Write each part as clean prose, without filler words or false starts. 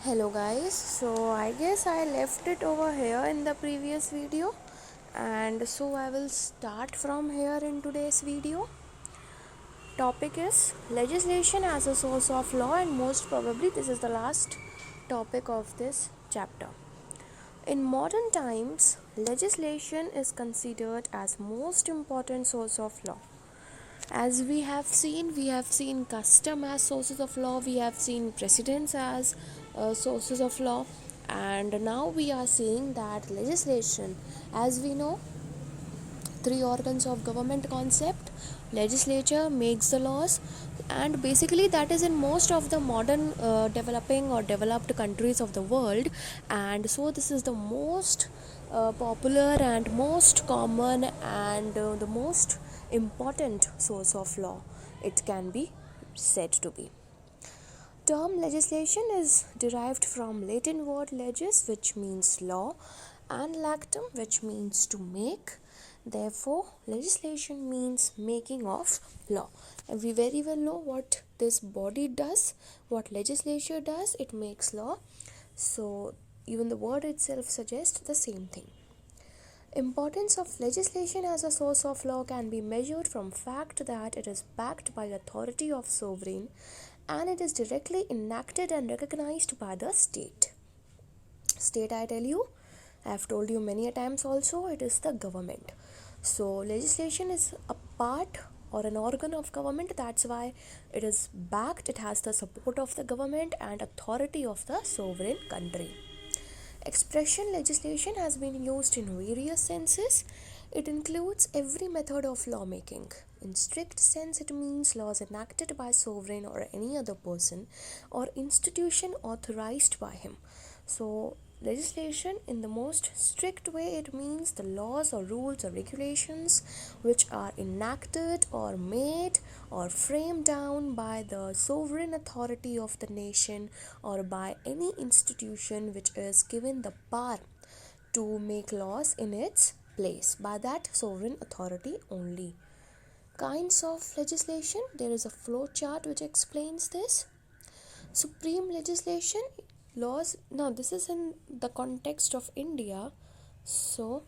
Hello guys, so I guess I left it over here in the previous video, and so I will start from here in today's video. Topic is legislation as a source of law, and most probably this is the last topic of this chapter. In modern times, legislation is considered as most important source of law. As we have seen custom as sources of law, we have seen precedents as sources of law, and now we are seeing that legislation, as we know, three organs of government concept. Legislature makes the laws, and basically that is in most of the modern developing or developed countries of the world. And so this is the most popular and most common and the most important source of law it can be said to be. Term legislation is derived from Latin word legis, which means law, and lactum, which means to make. Therefore, legislation means making of law. And we very well know what this body does, what legislature does, it makes law. So, even the word itself suggests the same thing. Importance of legislation as a source of law can be measured from fact that it is backed by authority of sovereign and it is directly enacted and recognized by the state. State, I tell you, I have told you many a times also, it is the government. So legislation is a part or an organ of government. That's why it is backed, it has the support of the government and authority of the sovereign country. Expression legislation has been used in various senses. It includes every method of lawmaking. In strict sense, it means laws enacted by sovereign or any other person or institution authorized by him. So, legislation in the most strict way, it means the laws or rules or regulations which are enacted or made or framed down by the sovereign authority of the nation or by any institution which is given the power to make laws in its place by that sovereign authority only. Kinds of legislation, there is a flow chart which explains this. Supreme legislation, laws, now this is in the context of India. So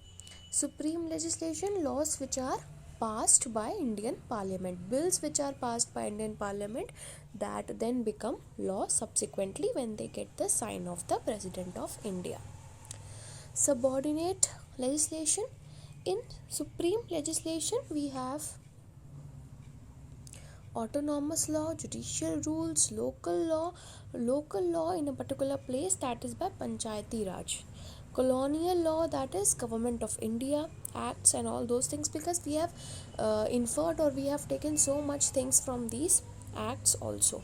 supreme legislation, laws which are passed by Indian Parliament, bills which are passed by Indian Parliament that then become law subsequently when they get the sign of the President of India. Subordinate legislation, in supreme legislation we have autonomous law, judicial rules, local law in a particular place, that is by Panchayati Raj. Colonial law, that is Government of India, acts and all those things, because we have inferred or we have taken so much things from these acts also.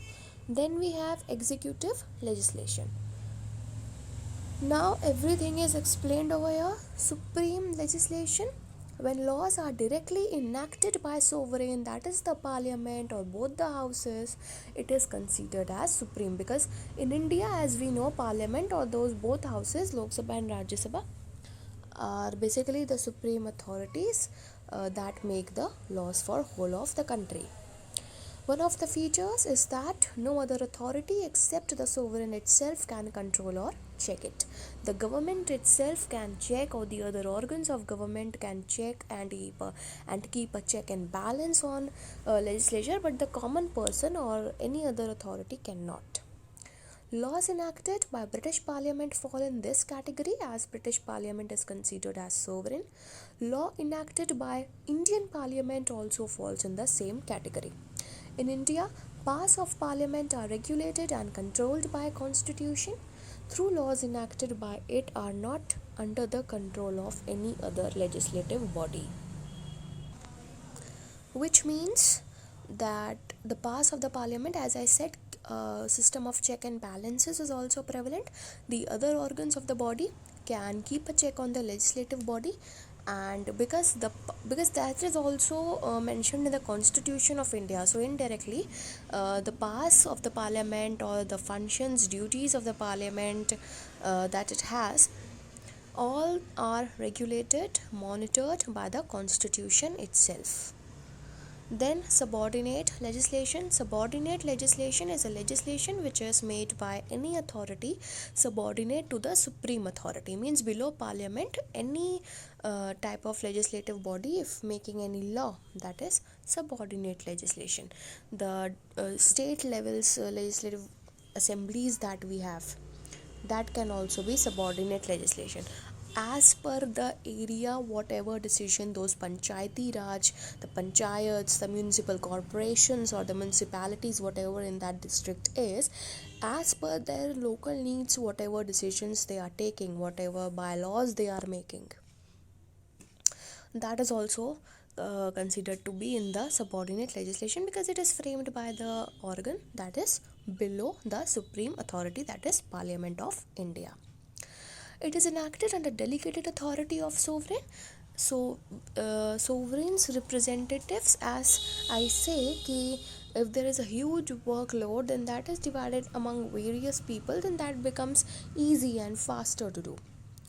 Then we have executive legislation. Now everything is explained over here. Supreme legislation, when laws are directly enacted by sovereign, that is the parliament or both the houses, it is considered as supreme, because in India, as we know, parliament or those both houses, Lok Sabha and Rajya Sabha, are basically the supreme authorities that make the laws for whole of the country. One of the features is that no other authority except the sovereign itself can control or check it. The government itself can check, or the other organs of government can check and keep a check and balance on legislature, but the common person or any other authority cannot. Laws enacted by British Parliament fall in this category, as British Parliament is considered as sovereign. Law enacted by Indian Parliament also falls in the same category. In India, powers of Parliament are regulated and controlled by Constitution. Through laws enacted by it are not under the control of any other legislative body. Which means that the powers of the Parliament, as I said, system of check and balances is also prevalent. The other organs of the body can keep a check on the legislative body, and because that is also mentioned in the Constitution of India, so indirectly the powers of the Parliament or the functions, duties of the Parliament that it has, all are regulated, monitored by the Constitution itself. Then subordinate legislation. Subordinate legislation is a legislation which is made by any authority subordinate to the supreme authority, means below parliament, any type of legislative body if making any law, that is subordinate legislation. The state levels legislative assemblies that we have, that can also be subordinate legislation. As per the area, whatever decision those panchayati raj, the panchayats, the municipal corporations or the municipalities, whatever in that district is, as per their local needs, whatever decisions they are taking, whatever bylaws they are making, that is also considered to be in the subordinate legislation, because it is framed by the organ that is below the supreme authority, that is Parliament of India. It is enacted under delegated authority of sovereign. So sovereign's representatives, as I say ki if there is a huge workload, then that is divided among various people, then that becomes easy and faster to do,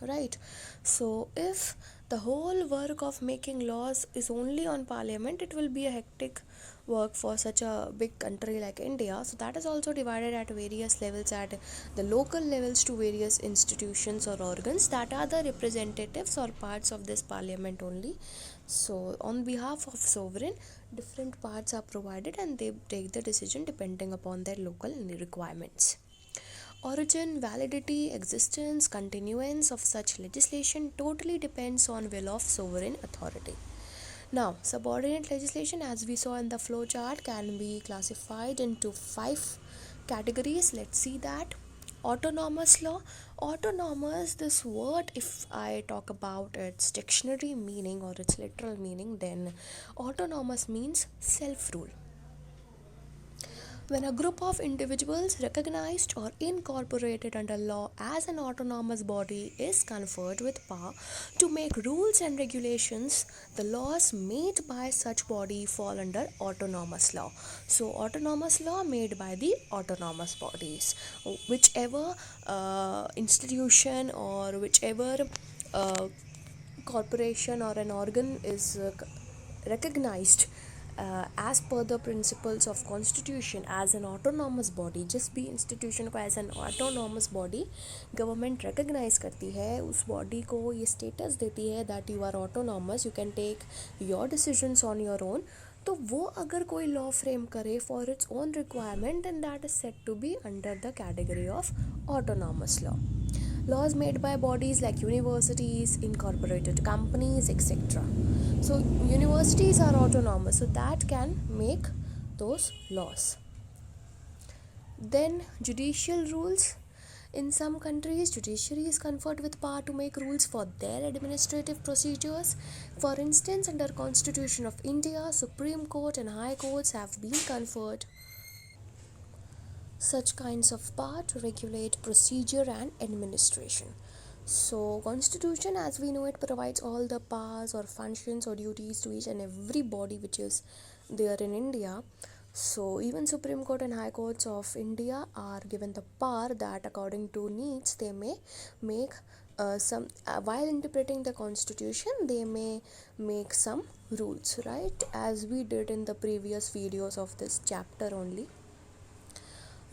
right? So if the whole work of making laws is only on parliament, it will be a hectic work for such a big country like India. So that is also divided at various levels, at the local levels, to various institutions or organs that are the representatives or parts of this parliament only. So on behalf of sovereign, different parts are provided and they take the decision depending upon their local requirements. Origin, validity, existence, continuance of such legislation totally depends on will of sovereign authority. Now, subordinate legislation, as we saw in the flow chart, can be classified into 5 categories. Let's see that. Autonomous law. Autonomous, this word, if I talk about its dictionary meaning or its literal meaning, then autonomous means self-rule. When a group of individuals recognized or incorporated under law as an autonomous body is conferred with power to make rules and regulations, the laws made by such body fall under autonomous law. So autonomous law made by the autonomous bodies, whichever institution or whichever corporation or an organ is recognized as per the principles of constitution as an autonomous body. जिस भी institution को as an autonomous body government recognize करती है, उस body को ये status देती है that you are autonomous, you can take your decisions on your own. तो वो अगर कोई law frame करे for its own requirement, then that is said to be under the category of autonomous law. Laws made by bodies like universities, incorporated companies, etc. So universities are autonomous, so that can make those laws. Then judicial rules. In some countries, judiciary is conferred with power to make rules for their administrative procedures. For instance, under Constitution of India, Supreme Court and High Courts have been conferred such kinds of power to regulate procedure and administration. So constitution, as we know it, provides all the powers or functions or duties to each and every body which is there in India. So even Supreme Court and High Courts of India are given the power that according to needs they may make while interpreting the constitution, they may make some rules, right, as we did in the previous videos of this chapter only.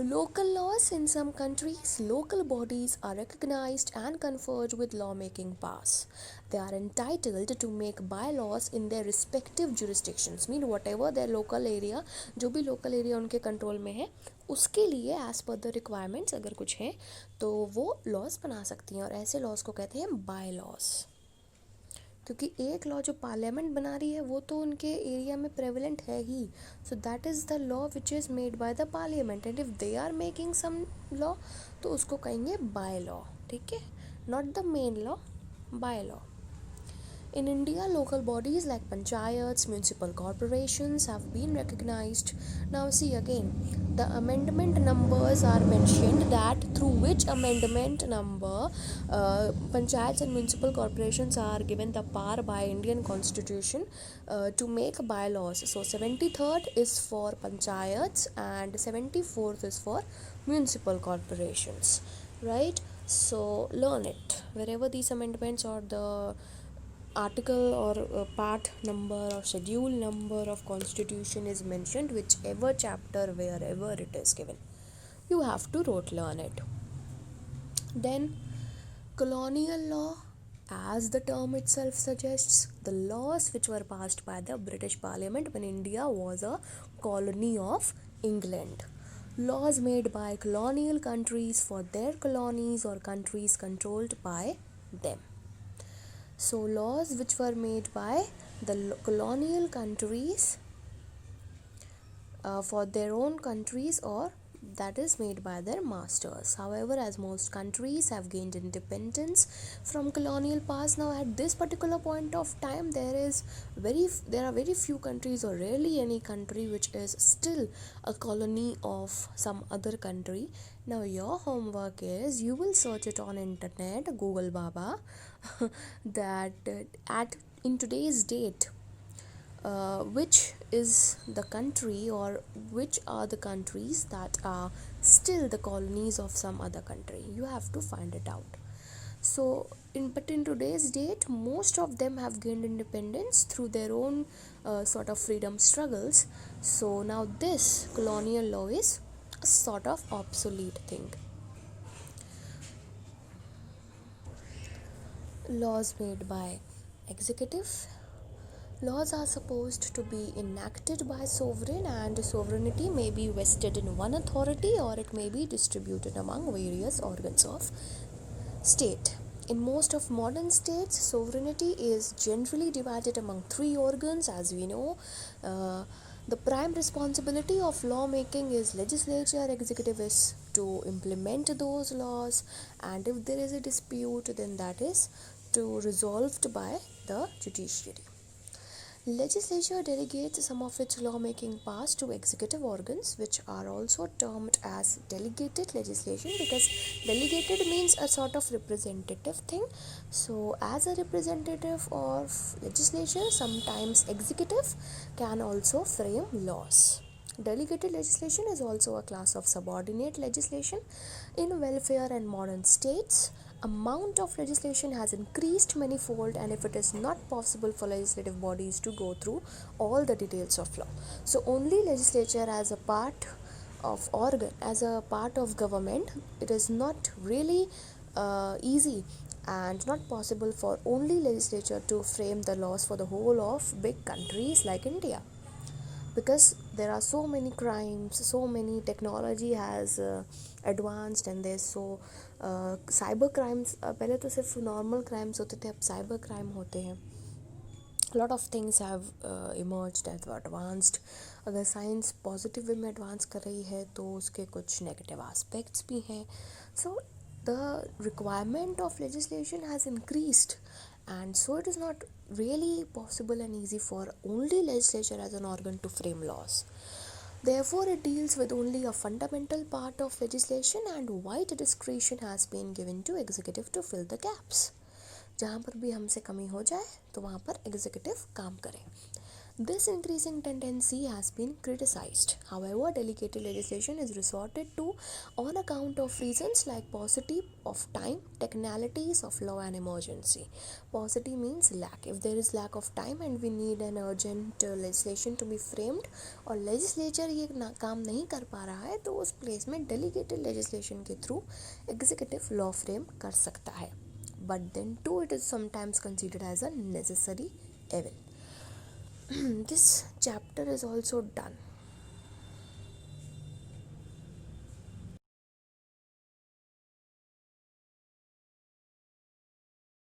Local laws. In some countries, local bodies are recognized and conferred with lawmaking powers. They are entitled to make bylaws in their respective jurisdictions. Mean whatever their local area, जो भी local area उनके control में है, उसके लिए as per the requirements अगर कुछ है तो वो laws बना सकती हैं, और ऐसे laws को कहते हैं bylaws. क्योंकि एक लॉ जो पार्लियामेंट बना रही है वो तो उनके एरिया में प्रेवलेंट है ही, so that is the law which is made by the parliament, and if they are making some law तो उसको कहेंगे बाय लॉ, ठीक है, not the main law, by law. In India, local bodies like panchayats, municipal corporations have been recognized. Now see again, the amendment numbers are mentioned, that through which amendment number panchayats and municipal corporations are given the power by Indian constitution to make bylaws. So 73rd is for panchayats and 74th is for municipal corporations, right? So learn it wherever these amendments or the article or part number or schedule number of constitution is mentioned, whichever chapter, wherever it is given, you have to rote learn it. Then colonial law, as the term itself suggests, the laws which were passed by the British Parliament when India was a colony of England. Laws made by colonial countries for their colonies or countries controlled by them. So laws which were made by the colonial countries for their own countries, or that is made by their masters. However, as most countries have gained independence from colonial past, now at this particular point of time there are very few countries or rarely any country which is still a colony of some other country. Now your homework is, you will search it on internet, Google Baba, that in today's date, which is the country or which are the countries that are still the colonies of some other country. You have to find it out. So in today's date, most of them have gained independence through their own sort of freedom struggles. So now this colonial law is a sort of obsolete thing. Laws made by executive. Laws are supposed to be enacted by sovereign, and sovereignty may be vested in one authority or it may be distributed among various organs of state. In most of modern states, sovereignty is generally divided among three organs, as we know. The prime responsibility of lawmaking is legislature, executive is to implement those laws, and if there is a dispute, then that is resolved by the judiciary. Legislature delegates some of its lawmaking powers to executive organs, which are also termed as delegated legislation, because delegated means a sort of representative thing. So as a representative of legislature, sometimes executive can also frame laws. Delegated legislation is also a class of subordinate legislation. In welfare and modern states, amount of legislation has increased manifold, and if it is not possible for legislative bodies to go through all the details of law, so only legislature as a part of organ, as a part of government, it is not really easy and not possible for only legislature to frame the laws for the whole of big countries like India, because there are so many crimes, so many technology has advanced, and there's so cyber crimes, पहले तो सिर्फ normal crimes होते थे, अब cyber crime होते हैं. Lot of things have emerged, have advanced. अगर science positive way में एडवांस कर रही है तो उसके कुछ नेगेटिव एस्पेक्ट्स भी हैं. So the requirement of legislation has increased, and so it is not really possible and easy for only legislature as an organ to frame laws. Therefore, it deals with only a fundamental part of legislation, and wide discretion has been given to executive to fill the gaps. जहाँ पर भी हमसे कमी हो जाए तो वहाँ पर executive काम करें. This increasing tendency has been criticized. However, delegated legislation is resorted to on account of reasons like paucity of time, technicalities of law, and emergency. Paucity means lack. If there is lack of time and we need an urgent legislation to be framed, और legislature ये काम नहीं कर पा रहा है, तो उस place में delegated legislation के through executive law frame कर सकता है. But then too, it is sometimes considered as a necessary evil. This chapter is also done.